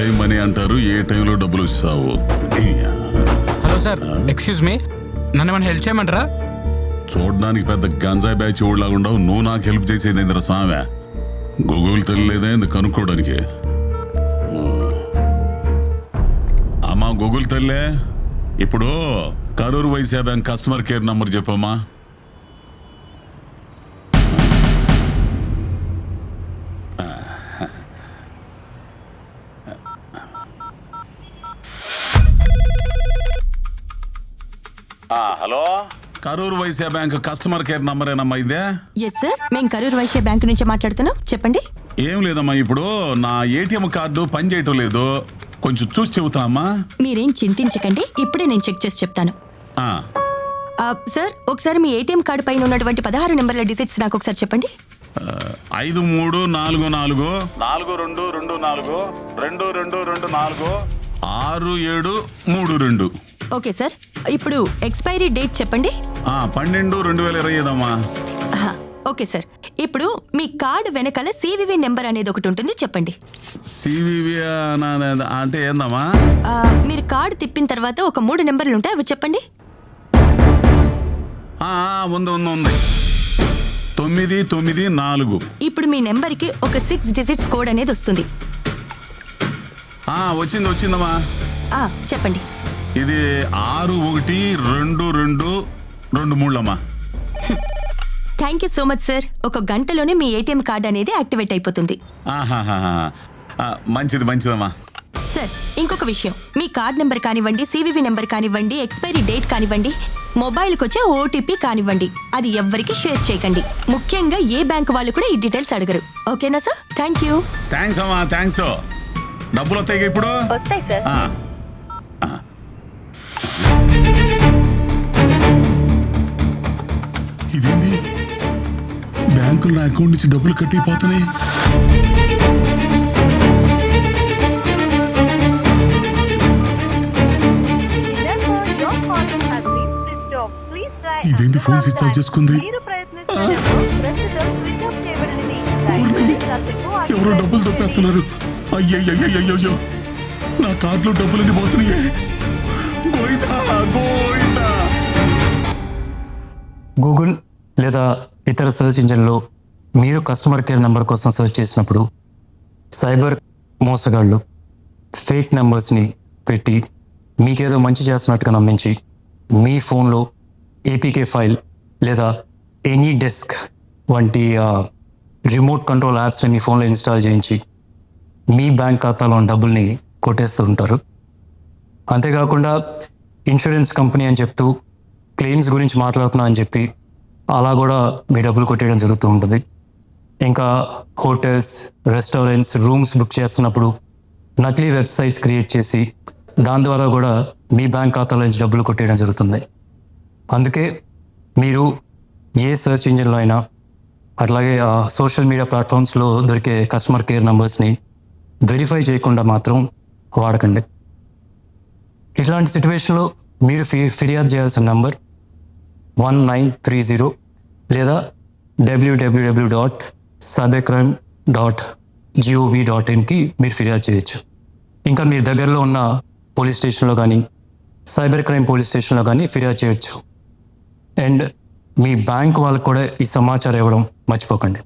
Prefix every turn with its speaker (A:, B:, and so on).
A: Time money అంటారు, ఏ టైంలో డబ్బులు ఇస్తావు?
B: హలో సార్, ఎక్స్క్యూజ్ మీ, నన్ను ఏమైనా హెల్ప్ చేయమంటారా?
A: చూడడానికి పెద్ద గంజాయి బ్యాచ్ ఊళ్ళలాగా ఉండవు, నువ్వు నాకు హెల్ప్ చేసేది ఏందిరా స్వామి? గూగుల్ తెలియలేదా ఎందుకు కనుక్కోవడానికి? అమ్మా గూగుల్ తల్లే, ఇప్పుడు Karur Vysya bank customer care number చెప్పమ్మా. Hello, Karur Vysya bank customer care number ఏనమ్మా ఇదే?
C: ఎస్ సార్, మేము కరూర్ వైశ్య బ్యాంక్ నుంచి మాట్లాడుతున్నాం, చెప్పండి.
A: ఏం లేదమ్మా, ఇప్పుడు నా ఏటీఎం కార్డు పని చేయటం లేదు, కొంచెం చూసి చెబుతామా?
C: మీరేం చింతించకండి, ఇప్పుడే నేను చెక్ చేసి చెప్తాను. సార్, ఒకసారి మీ ఏటీఎం కార్డు పైన ఉన్నటువంటి 16 నెంబర్ల డిజిట్స్ నాకు ఒకసారి చెప్పండి.
A: 5344 4224 2224 6732.
C: ఓకే సార్, ఇప్పుడు ఎక్స్పైరీ డేట్ చెప్పండి.
A: 12/2025 అమ్మా.
C: ఓకే సార్, ఇప్పుడు మీ కార్డు వెనకాల సివివి నెంబర్ అనేది ఒకటి ఉంటుంది, చెప్పండి.
A: సివివి అంటే ఏందమ్మా?
C: మీరు కార్డు తిప్పిన తర్వాత ఒక 3 నెంబర్లు ఉంటాయి, అవి చెప్పండి.
A: ఉంది 994.
C: ఇప్పుడు మీ నెంబర్కి ఒక 6 డిజిట్స్ కోడ్ అనేది వస్తుంది.
A: వచ్చిందమ్మా.
C: చెప్పండి.
A: ఇది 612223 అమ్మా.
C: Thank you so much sir. ఒక గంటలోనే మీ ఏటీఎం కార్డు అనేది యాక్టివేట్ అయిపోతుంది.
A: మంచిదమ్మా.
C: సార్, ఇంకొక విషయం, మీ కార్డ్ నెంబర్ కానివ్వండి, సివివి నెంబర్ కానివ్వండి, ఎక్స్పైరీ డేట్ కానివ్వండి, మొబైల్కి వచ్చే ఓటీపీ కానివ్వండి, అది ఎవ్వరికి షేర్ చేయకండి. ముఖ్యంగా ఏ బ్యాంక్ వాళ్ళు కూడా ఈ డీటెయిల్స్ అడగరు. ఓకేనా సార్? Thank you.
A: థ్యాంక్స్ అమ్మా, థ్యాంక్స్. డబ్బులు వస్తాయి ఇప్పుడు?
C: వస్తాయి సార్.
A: ఇదేంది, బ్యాంకులో నా అకౌంట్ నుంచి డబ్బులు కట్టిపోతున్నాయి. ఇదేంటి, ఫోన్ స్విచ్ ఆఫ్ చేసుకుంది? ఎవరో డబ్బులు తప్పేస్తున్నారు. అయ్యయ్యో, నా కార్డులో డబ్బులన్నీ పోతున్నాయి.
D: గూగుల్ లేదా ఇతర సెర్చ్ ఇంజిన్లో మీరు కస్టమర్ కేర్ నెంబర్ కోసం సెర్చ్ చేసినప్పుడు సైబర్ మోసగాళ్ళు ఫేక్ నెంబర్స్ని పెట్టి మీకేదో మంచి చేస్తున్నట్టుగా నమ్మించి మీ ఫోన్లో ఏపీకే ఫైల్ లేదా ఎనీ డెస్క్ వంటి రిమోట్ కంట్రోల్ యాప్స్ని మీ ఫోన్లో ఇన్స్టాల్ చేయించి మీ బ్యాంక్ ఖాతాలో డబ్బుల్ని కొట్టేస్తూ ఉంటారు. అంతేకాకుండా ఇన్సూరెన్స్ కంపెనీ అని చెప్తూ క్లెయిమ్స్ గురించి మాట్లాడుతున్నా అని చెప్పి అలా కూడా మీ డబ్బులు కొట్టేయడం జరుగుతూ ఉంటుంది. ఇంకా హోటల్స్, రెస్టారెంట్స్ రూమ్స్ బుక్ చేస్తున్నప్పుడు నకిలీ వెబ్సైట్స్ క్రియేట్ చేసి దాని ద్వారా కూడా మీ బ్యాంక్ ఖాతాలో నుంచి డబ్బులు కొట్టేయడం జరుగుతుంది. అందుకే మీరు ఏ సెర్చ్ ఇంజిన్లో అయినా అట్లాగే సోషల్ మీడియా ప్లాట్ఫామ్స్లో దొరికే కస్టమర్ కేర్ నెంబర్స్ని వెరిఫై చేయకుండా మాత్రం వాడకండి. ఇట్లాంటి సిచ్యువేషన్లో మీరు ఫిర్యాదు చేయాల్సిన నంబర్ 1930 లేదా www.cybercrime.gov.in మీరు ఫిర్యాదు చేయొచ్చు. ఇంకా మీ దగ్గరలో ఉన్న పోలీస్ స్టేషన్లో కానీ సైబర్ క్రైమ్ పోలీస్ స్టేషన్లో కానీ ఫిర్యాదు చేయొచ్చు. అండ్ మీ బ్యాంక్ వాళ్ళకు కూడా ఈ సమాచారం ఇవ్వడం మర్చిపోకండి.